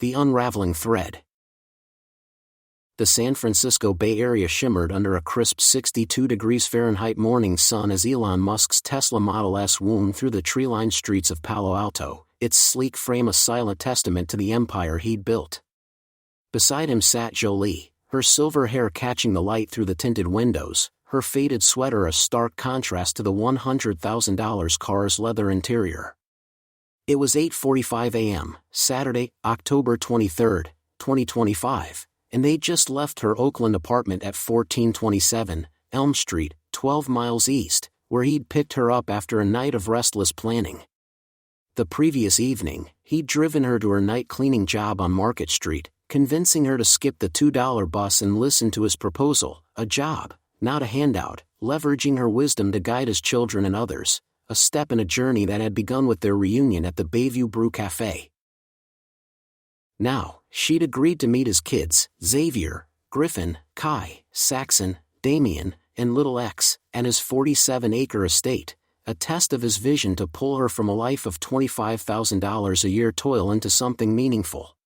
The unraveling thread. The San Francisco Bay Area shimmered under a crisp 62 degrees Fahrenheit morning sun as Elon Musk's Tesla Model S wound through the tree-lined streets of Palo Alto, its sleek frame a silent testament to the empire he'd built. Beside him sat Jolie, her silver hair catching the light through the tinted windows, her faded sweater a stark contrast to the $100,000 car's leather interior. It was 8:45 a.m., Saturday, October 23, 2025, and they'd just left her Oakland apartment at 1427 Elm Street, 12 miles east, where he'd picked her up after a night of restless planning. The previous evening, he'd driven her to her night cleaning job on Market Street, convincing her to skip the $2 bus and listen to his proposal, a job, not a handout, leveraging her wisdom to guide his children and others, a step in a journey that had begun with their reunion at the Bayview Brew Cafe. Now, she'd agreed to meet his kids, Xavier, Griffin, Kai, Saxon, Damien, and Little X, at his 47-acre estate, a test of his vision to pull her from a life of $25,000 a year toil into something meaningful.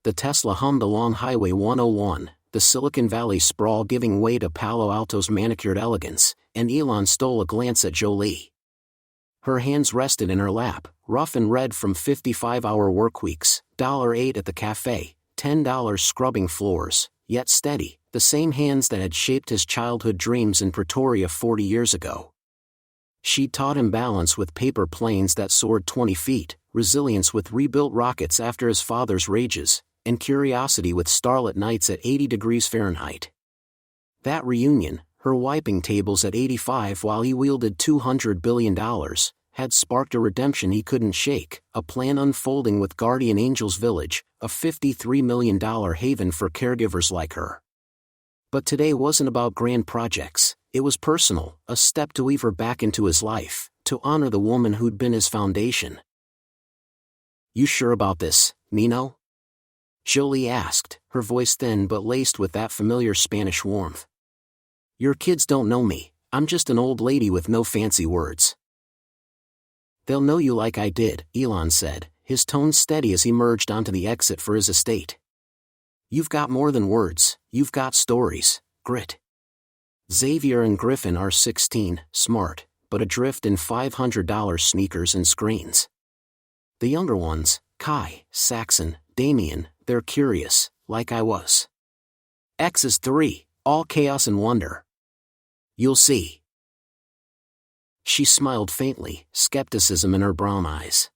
The Tesla hummed along Highway 101, the Silicon Valley sprawl giving way to Palo Alto's manicured elegance, and Elon stole a glance at Jolie. Her hands rested in her lap, rough and red from 55-hour workweeks, $8 at the cafe, $10 scrubbing floors, yet steady, the same hands that had shaped his childhood dreams in Pretoria 40 years ago. She'd taught him balance with paper planes that soared 20 feet, resilience with rebuilt rockets after his father's rages, and curiosity with starlit nights at 80 degrees Fahrenheit. That reunion, her wiping tables at 85 while he wielded $200 billion, had sparked a redemption he couldn't shake, a plan unfolding with Guardian Angels Village, a $53 million haven for caregivers like her. But today wasn't about grand projects, it was personal, a step to weave her back into his life, to honor the woman who'd been his foundation. "You sure about this, Nino?" Jolie asked, her voice thin but laced with that familiar Spanish warmth. "Your kids don't know me, I'm just an old lady with no fancy words." "They'll know you like I did," Elon said, his tone steady as he merged onto the exit for his estate. "You've got more than words, you've got stories, grit. Xavier and Griffin are 16, smart, but adrift in $500 sneakers and screens. The younger ones, Kai, Saxon, Damien, they're curious, like I was. X is 3, all chaos and wonder. You'll see." She smiled faintly, skepticism in her brown eyes.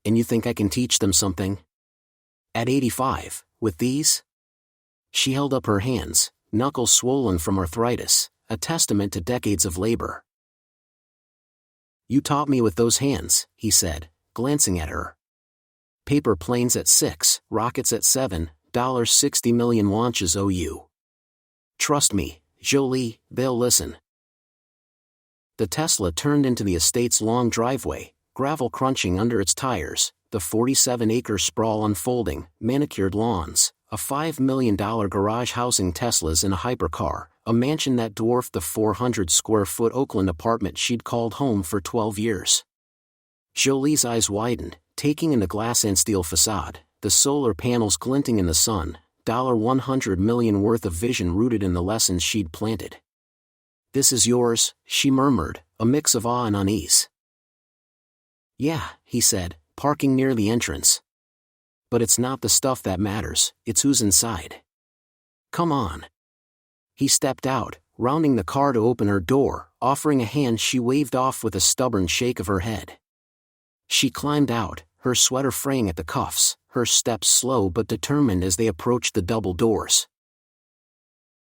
"And you think I can teach them something? At 85, with these?" She held up her hands, knuckles swollen from arthritis, a testament to decades of labor. "You taught me with those hands," he said, glancing at her. "Paper planes at 6, rockets at 7, $60 million launches OU. Trust me, Jolie, they'll listen." The Tesla turned into the estate's long driveway, gravel crunching under its tires, the 47-acre sprawl unfolding, manicured lawns, a $5 million garage housing Teslas in a hypercar, a mansion that dwarfed the 400-square-foot Oakland apartment she'd called home for 12 years. Jolie's eyes widened, taking in the glass and steel facade, the solar panels glinting in the sun, $100 million worth of vision rooted in the lessons she'd planted. "This is yours," she murmured, a mix of awe and unease. "Yeah," he said, parking near the entrance. "But it's not the stuff that matters, it's who's inside. Come on." He stepped out, rounding the car to open her door, offering a hand she waved off with a stubborn shake of her head. She climbed out, her sweater fraying at the cuffs, her steps slow but determined as they approached the double doors.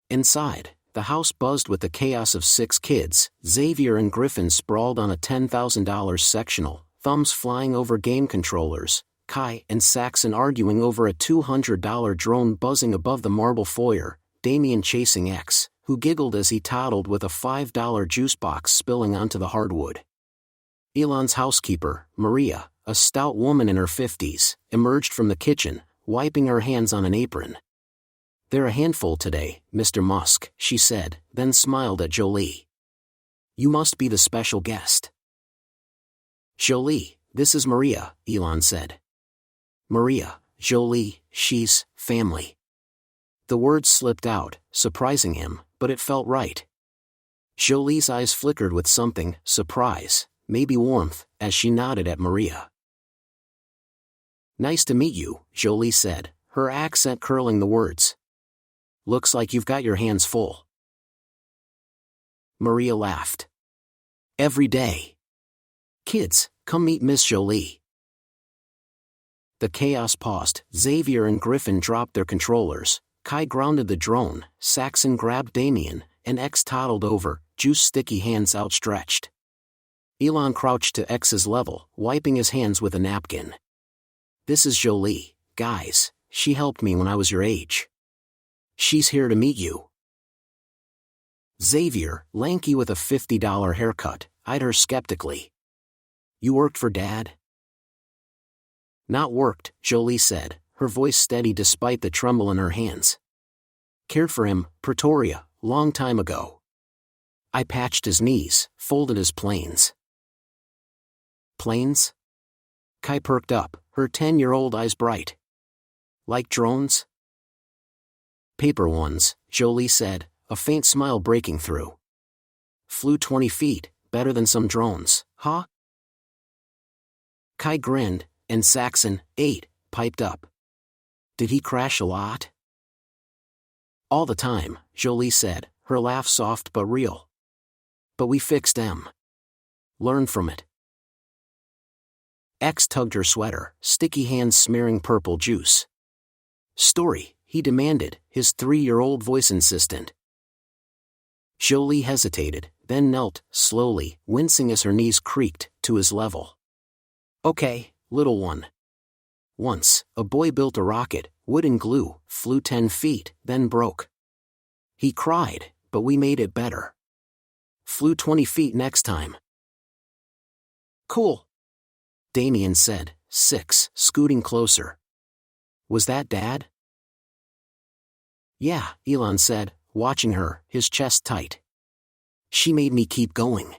Inside, the house buzzed with the chaos of 6 kids, Xavier and Griffin sprawled on a $10,000 sectional, thumbs flying over game controllers, Kai and Saxon arguing over a $200 drone buzzing above the marble foyer, Damien chasing X, who giggled as he toddled with a $5 juice box spilling onto the hardwood. Elon's housekeeper, Maria, a stout woman in her 50s, emerged from the kitchen, wiping her hands on an apron. "They're a handful today, Mr. Musk," she said, then smiled at Jolie. "You must be the special guest." "Jolie, this is Maria," Elon said. Maria, Jolie, she's family. The words slipped out, surprising him, but it felt right. Jolie's eyes flickered with something, surprise, maybe warmth, as she nodded at Maria. Nice to meet you, Jolie said, her accent curling the words. Looks like you've got your hands full. Maria laughed. Every day. Kids, come meet Miss Jolie. The chaos paused. Xavier and Griffin dropped their controllers, Kai grounded the drone, Saxon grabbed Damien, and X toddled over, juice sticky hands outstretched. Elon crouched to X's level, wiping his hands with a napkin. This is Jolie, guys, she helped me when I was your age. She's here to meet you. Xavier, lanky with a $50 haircut, eyed her skeptically. You worked for Dad? Not worked, Jolie said, her voice steady despite the tremble in her hands. Cared for him, Pretoria, long time ago. I patched his knees, folded his planes. Planes? Kai perked up, her 10-year-old eyes bright. Like drones? Paper ones, Jolie said, a faint smile breaking through. Flew 20 feet, better than some drones, huh? Kai grinned, and Saxon, 8, piped up. Did he crash a lot? All the time, Jolie said, her laugh soft but real. But we fixed them. Learn from it. X tugged her sweater, sticky hands smearing purple juice. Story, he demanded, his 3-year-old voice insistent. Jolie hesitated, then knelt, slowly, wincing as her knees creaked, to his level. Okay, little one. Once, a boy built a rocket, wood and glue, flew 10 feet, then broke. He cried, but we made it better. Flew 20 feet next time. Cool. Damien said, 6, scooting closer. Was that Dad? Yeah, Elon said, watching her, his chest tight. She made me keep going.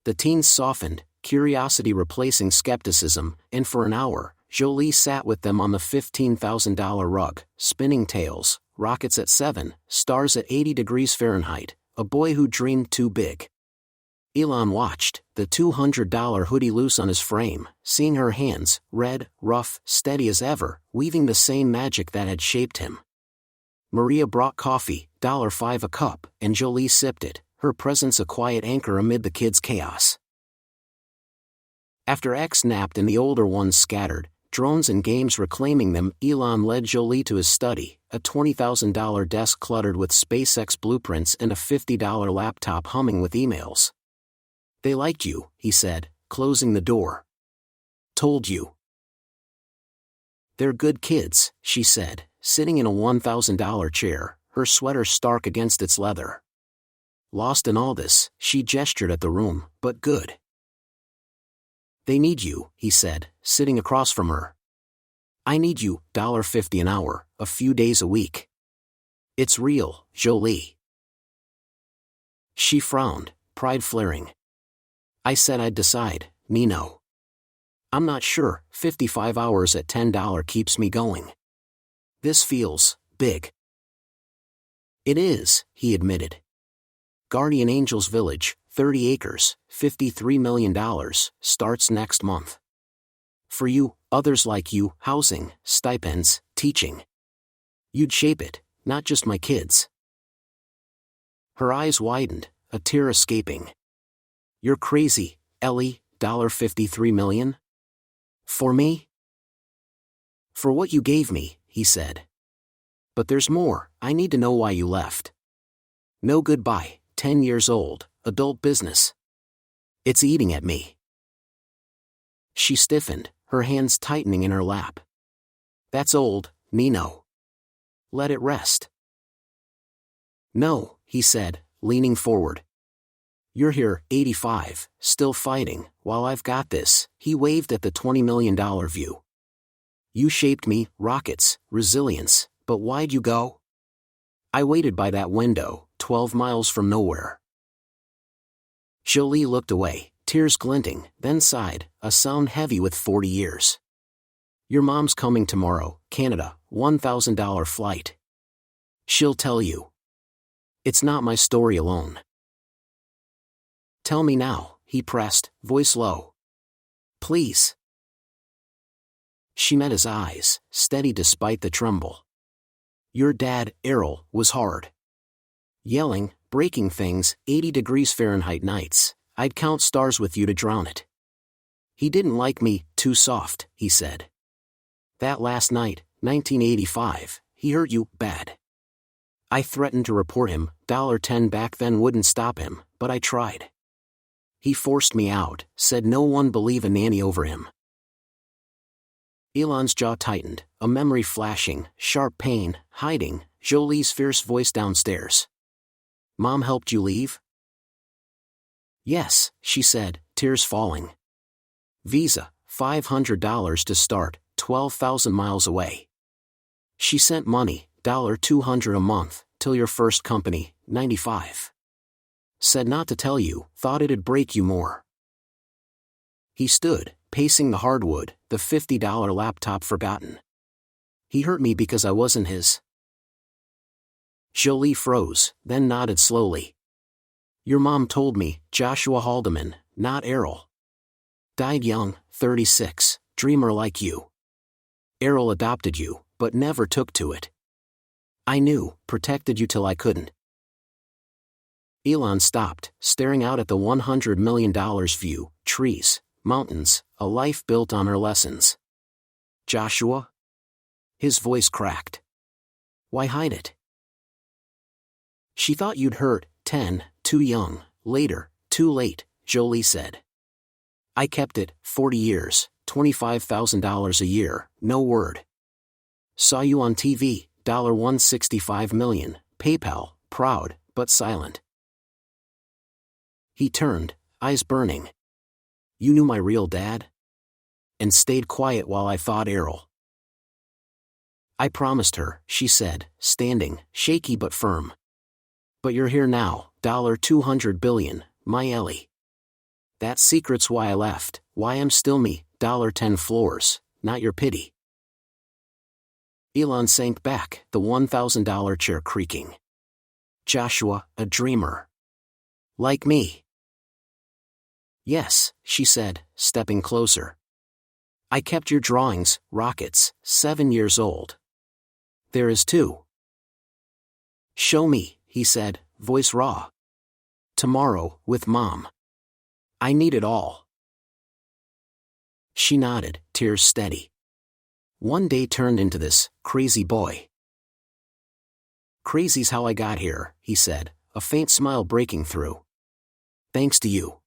The teens softened, curiosity replacing skepticism, and for an hour, Jolie sat with them on the $15,000 rug, spinning tales, rockets at 7, stars at 80 degrees Fahrenheit, a boy who dreamed too big. Elon watched, the $200 hoodie loose on his frame, seeing her hands, red, rough, steady as ever, weaving the same magic that had shaped him. Maria brought coffee, $5 a cup, and Jolie sipped it, her presence a quiet anchor amid the kids' chaos. After X napped and the older ones scattered, drones and games reclaiming them, Elon led Jolie to his study, a $20,000 desk cluttered with SpaceX blueprints and a $50 laptop humming with emails. They liked you, he said, closing the door. Told you. They're good kids, she said, sitting in a $1,000 chair, her sweater stark against its leather. Lost in all this, she gestured at the room, but good. They need you, he said, sitting across from her. I need you, $50 an hour, a few days a week. It's real, Jolie. She frowned, pride flaring. I said I'd decide, Nino. I'm not sure, 55 hours at $10 keeps me going. This feels big. It is, he admitted. Guardian Angels Village, 30 acres, $53 million, starts next month. For you, others like you, housing, stipends, teaching. You'd shape it, not just my kids. Her eyes widened, a tear escaping. You're crazy, Ellie, $53 million? For me? For what you gave me, he said. But there's more, I need to know why you left. No goodbye, 10 years old, adult business. It's eating at me. She stiffened, her hands tightening in her lap. That's old, Nino. Let it rest. No, he said, leaning forward. You're here, 85, still fighting, while I've got this, he waved at the $20 million view. You shaped me, rockets, resilience, but why'd you go? I waited by that window, 12 miles from nowhere. Jolie looked away, tears glinting, then sighed, a sound heavy with 40 years. Your mom's coming tomorrow, Canada, $1,000 flight. She'll tell you. It's not my story alone. Tell me now, he pressed, voice low. Please. She met his eyes, steady despite the tremble. Your dad, Errol, was hard. Yelling, breaking things, 80 degrees Fahrenheit nights, I'd count stars with you to drown it. He didn't like me, too soft, he said. That last night, 1985, he hurt you, bad. I threatened to report him, $10 back then wouldn't stop him, but I tried. He forced me out, said no one believe a nanny over him. Elon's jaw tightened, a memory flashing, sharp pain, hiding, Jolie's fierce voice downstairs. Mom helped you leave? Yes, she said, tears falling. Visa, $500 to start, 12,000 miles away. She sent money, $200 a month, till your first company, 95. Said not to tell you, thought it'd break you more. He stood, pacing the hardwood, the $50 laptop forgotten. He hurt me because I wasn't his. Jolie froze, then nodded slowly. Your mom told me, Joshua Haldeman, not Errol. Died young, 36, dreamer like you. Errol adopted you, but never took to it. I knew, protected you till I couldn't. Elon stopped, staring out at the $100 million view, trees, mountains, a life built on her lessons. Joshua? His voice cracked. Why hide it? She thought you'd hurt, 10, too young, later, too late, Jolie said. I kept it, 40 years, $25,000 a year, no word. Saw you on TV, $165 million, PayPal, proud, but silent. He turned, eyes burning. You knew my real dad? And stayed quiet while I fought Errol. I promised her, she said, standing, shaky but firm. But you're here now, $200 billion, my Ellie. That secret's why I left, why I'm still me, 10 floors, not your pity. Elon sank back, the $1,000 chair creaking. Joshua, a dreamer. Like me. Yes, she said, stepping closer. I kept your drawings, rockets, 7 years old. There is 2. Show me, he said, voice raw. Tomorrow, with Mom. I need it all. She nodded, tears steady. One day turned into this, crazy boy. Crazy's how I got here, he said, a faint smile breaking through. Thanks to you.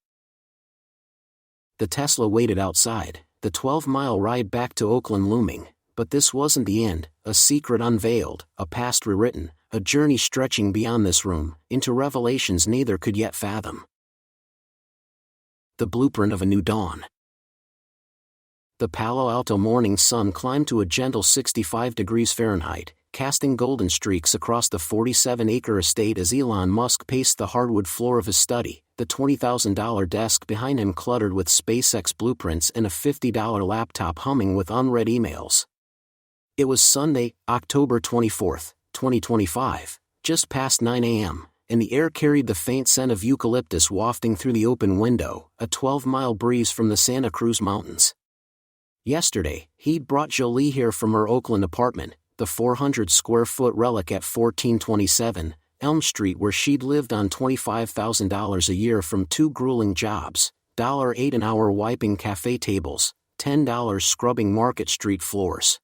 The Tesla waited outside, the 12-mile ride back to Oakland looming, but this wasn't the end, a secret unveiled, a past rewritten, a journey stretching beyond this room, into revelations neither could yet fathom. The blueprint of a new dawn. The Palo Alto morning sun climbed to a gentle 65 degrees Fahrenheit, casting golden streaks across the 47-acre estate as Elon Musk paced the hardwood floor of his study, the $20,000 desk behind him cluttered with SpaceX blueprints and a $50 laptop humming with unread emails. It was Sunday, October 24, 2025, just past 9 a.m., and the air carried the faint scent of eucalyptus wafting through the open window, a 12-mile breeze from the Santa Cruz Mountains. Yesterday, he'd brought Jolie here from her Oakland apartment, the 400-square-foot relic at 1427 Elm Street where she'd lived on $25,000 a year from 2 grueling jobs, $8 an hour wiping cafe tables, $10 scrubbing Market Street floors.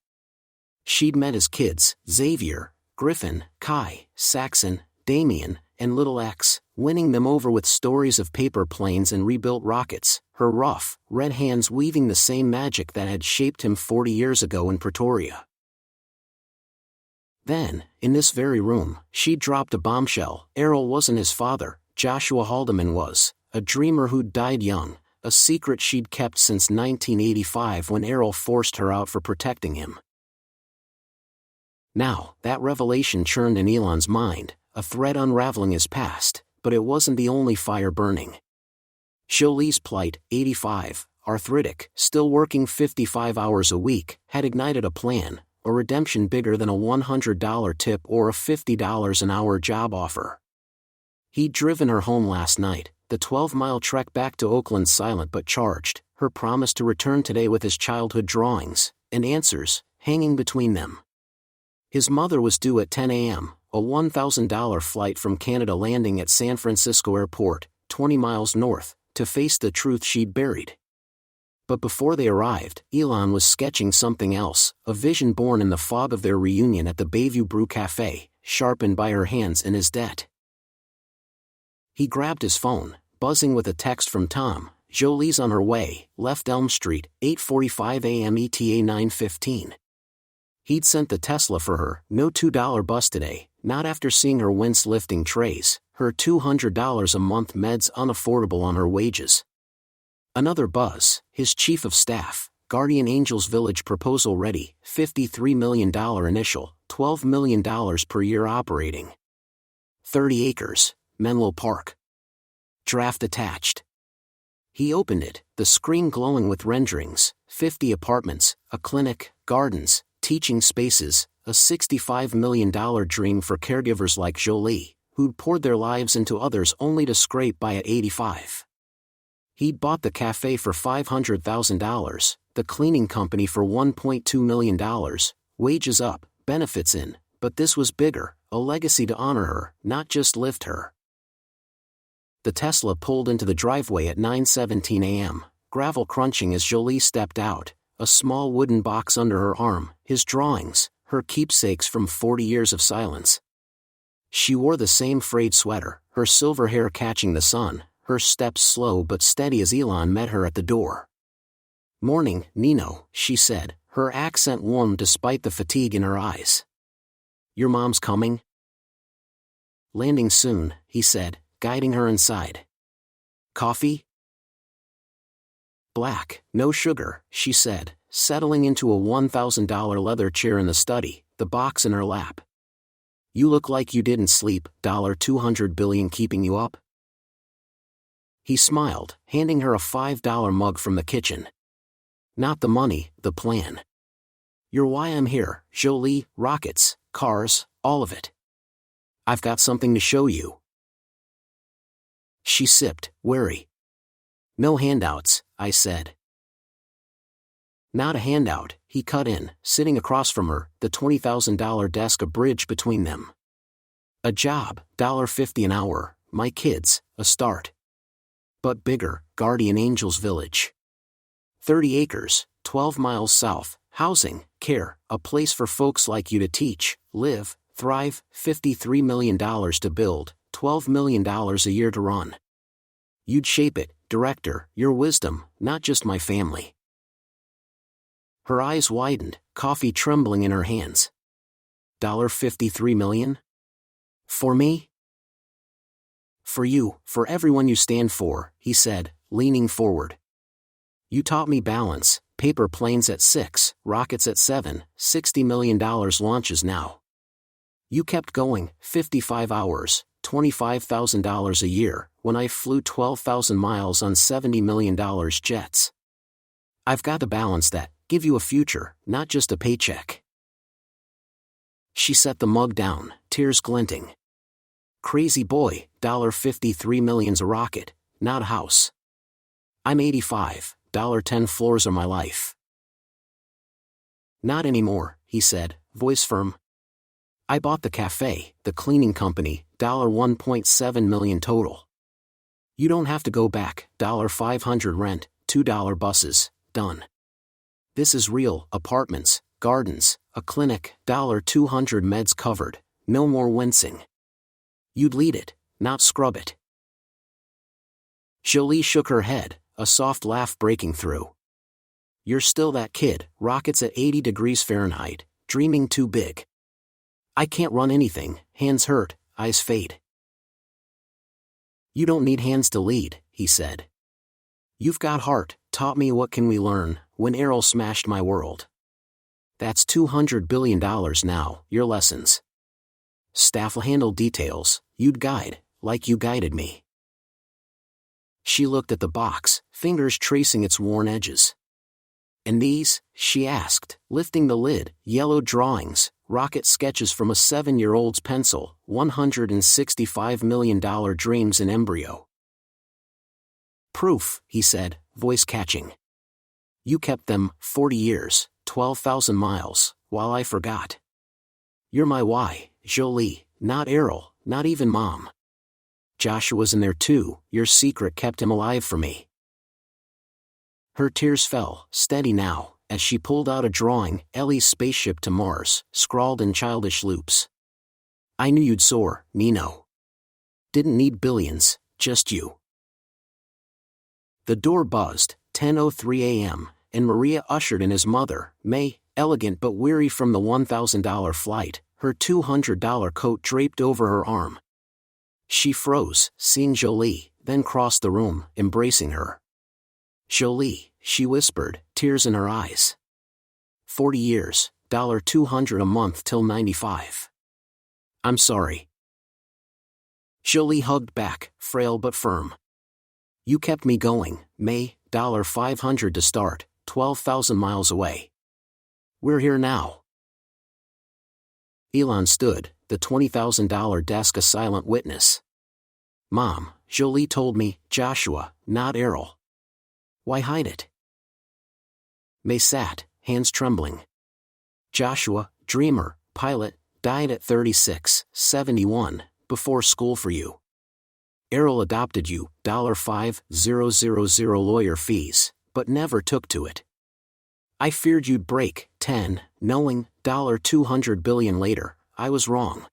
She'd met his kids, Xavier, Griffin, Kai, Saxon, Damien, and little X, winning them over with stories of paper planes and rebuilt rockets, her rough, red hands weaving the same magic that had shaped him 40 years ago in Pretoria. Then, in this very room, she'd dropped a bombshell. Errol wasn't his father, Joshua Haldeman was, a dreamer who'd died young, a secret she'd kept since 1985 when Errol forced her out for protecting him. Now, that revelation churned in Elon's mind, a thread unraveling his past, but it wasn't the only fire burning. Jolie's plight, 85, arthritic, still working 55 hours a week, had ignited a plan, a redemption bigger than a $100 tip or a $50 an hour job offer. He'd driven her home last night, the 12-mile trek back to Oakland silent but charged, her promise to return today with his childhood drawings, and answers, hanging between them. His mother was due at 10 a.m., a $1,000 flight from Canada landing at San Francisco Airport, 20 miles north, to face the truth she'd buried. But before they arrived, Elon was sketching something else, a vision born in the fog of their reunion at the Bayview Brew Cafe, sharpened by her hands and his debt. He grabbed his phone, buzzing with a text from Tom. Jolie's on her way, left Elm Street, 8:45 a.m. ETA 9:15. He'd sent the Tesla for her, no $2 bus today, not after seeing her wince lifting trays, her $200 a month meds unaffordable on her wages. Another buzz, his chief of staff, Guardian Angels Village proposal ready, $53 million initial, $12 million per year operating. 30 acres, Menlo Park. Draft attached. He opened it, the screen glowing with renderings, 50 apartments, a clinic, gardens, teaching spaces, a $65 million dream for caregivers like Jolie, who'd poured their lives into others only to scrape by at 85. He'd bought the cafe for $500,000, the cleaning company for $1.2 million, wages up, benefits in, but this was bigger, a legacy to honor her, not just lift her. The Tesla pulled into the driveway at 9:17 a.m., gravel crunching as Jolie stepped out, a small wooden box under her arm, his drawings, her keepsakes from 40 years of silence. She wore the same frayed sweater, her silver hair catching the sun, her steps slow but steady as Elon met her at the door. "Morning, Nino," she said, her accent warm despite the fatigue in her eyes. "Your mom's coming?" "Landing soon," he said, guiding her inside. "Coffee?" "Black, no sugar," she said, settling into a $1,000 leather chair in the study, the box in her lap. "You look like you didn't sleep, $200 billion keeping you up?" He smiled, handing her a $5 mug from the kitchen. "Not the money, the plan. You're why I'm here, Jolie, rockets, cars, all of it. I've got something to show you." She sipped, wary. "No handouts," I said. "Not a handout," he cut in, sitting across from her, the $20,000 desk a bridge between them. "A job, $50 an hour, my kids, a start. But bigger, Guardian Angels Village. 30 acres, 12 miles south, housing, care, a place for folks like you to teach, live, thrive, $53 million to build, $12 million a year to run. You'd shape it, director, your wisdom, not just my family." Her eyes widened, coffee trembling in her hands. $53 million? For me? "For you, for everyone you stand for," he said, leaning forward. "You taught me balance, paper planes at 6, rockets at 7, $60 million launches now. You kept going, 55 hours, $25,000 a year, when I flew 12,000 miles on $70 million jets. I've got to balance that, give you a future, not just a paycheck." She set the mug down, tears glinting. "Crazy boy, $53 million's a rocket, not a house. I'm 85, $10 floors are my life." "Not anymore," he said, voice firm. "I bought the cafe, the cleaning company, $1.7 million total. You don't have to go back, $500 rent, $2 buses, done. This is real, apartments, gardens, a clinic, $200 meds covered, no more wincing. You'd lead it, not scrub it." Jolie shook her head, a soft laugh breaking through. "You're still that kid, rockets at 80 degrees Fahrenheit, dreaming too big. I can't run anything, hands hurt, eyes fade." "You don't need hands to lead," he said. "You've got heart, taught me what can we learn, when Errol smashed my world. That's $200 billion now, your lessons. Staff'll handle details, you'd guide, like you guided me." She looked at the box, fingers tracing its worn edges. And these, she asked, lifting the lid, yellow drawings, rocket sketches from a 7-year-old's pencil, $165 million dreams in embryo. Proof, he said, voice catching. You kept them, 40 years, 12,000 miles, while I forgot. You're my why, Jolie, not Errol, not even Mom. Joshua's in there too, your secret kept him alive for me. Her tears fell, steady now, as she pulled out a drawing, Ellie's spaceship to Mars, scrawled in childish loops. I knew you'd soar, Nino. Didn't need billions, just you. The door buzzed, 10:03 a.m., and Maria ushered in his mother, May, elegant but weary from the $1,000 flight, her $200 coat draped over her arm. She froze, seeing Jolie, then crossed the room, embracing her. Jolie, she whispered, tears in her eyes. 40 years, $200 a month till 95. I'm sorry. Jolie hugged back, frail but firm. You kept me going, May, $500 to start, 12,000 miles away. We're here now. Elon stood, the $20,000 desk a silent witness. Mom, Jolie told me, Joshua, not Errol. Why hide it? May sat, hands trembling. Joshua, dreamer, pilot, died at 36, 71, before school for you. Errol adopted you, $5,000 lawyer fees, but never took to it. I feared you'd break, 10, knowing, $200 billion later, I was wrong.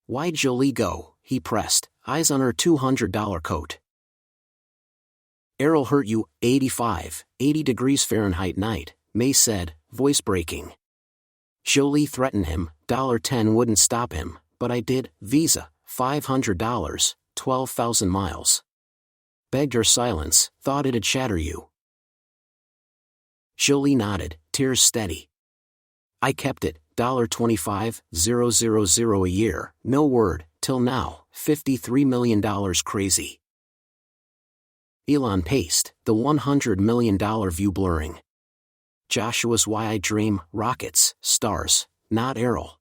Why'd Jolie go? He pressed, eyes on her $200 coat. Errol hurt you, 85, 80 degrees Fahrenheit night, May said, voice breaking. Jolie threatened him, $10 wouldn't stop him, but I did, visa, $500, 12,000 miles. Begged her silence, thought it'd shatter you. Jolie nodded, tears steady. I kept it, $25,000 a year, no word, till now, $53 million crazy. Elon paced, the $100 million view blurring. Joshua's why I dream, rockets, stars, not Errol.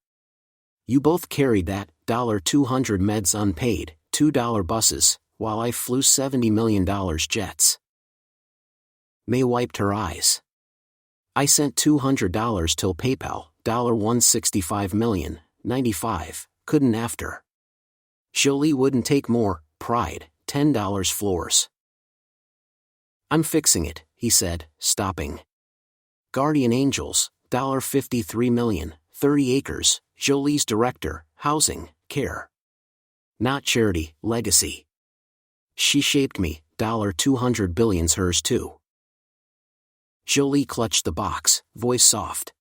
You both carried that, $200 meds unpaid, $2 buses, while I flew $70 million jets. May wiped her eyes. I sent $200 till PayPal, $165 million, 95, couldn't after. Jolie wouldn't take more, pride, $10 floors. I'm fixing it, he said, stopping. Guardian Angels, $53 million, 30 acres, Jolie's director, housing, care. Not charity, legacy. She shaped me, $200 billion's hers too. Jolie clutched the box, voice soft.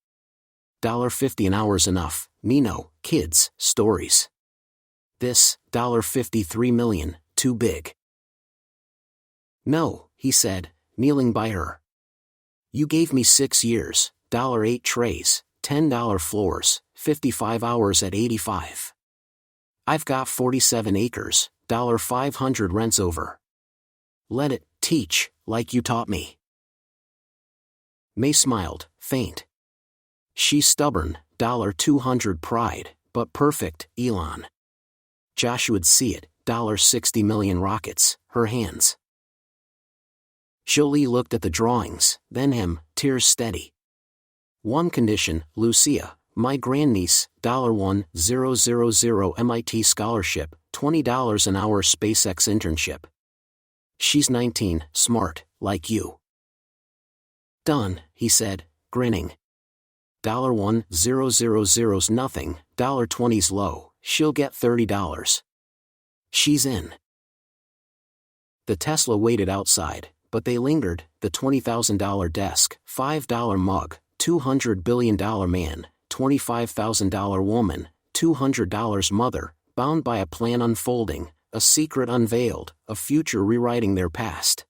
$50 an hour's enough, Nino, kids, stories. This, $53 million, too big. No, he said, kneeling by her. You gave me 6 years, $8 trays, $10 floors, 55 hours at 85. I've got 47 acres, $500 rents over. Let it, teach, like you taught me. May smiled, faint. She's stubborn, $200 pride, but perfect, Elon. Joshua'd see it, $60 million rockets, her hands. Jolie looked at the drawings, then him, tears steady. One condition, Lucia, my grandniece, $1,000 MIT scholarship, $20 an hour SpaceX internship. She's 19, smart, like you. Done, he said, grinning. $1,000's nothing, $20's low, she'll get $30. She's in. The Tesla waited outside, but they lingered, the $20,000 desk, $5 mug, $200 billion man, $25,000 woman, $200 mother, bound by a plan unfolding, a secret unveiled, a future rewriting their past.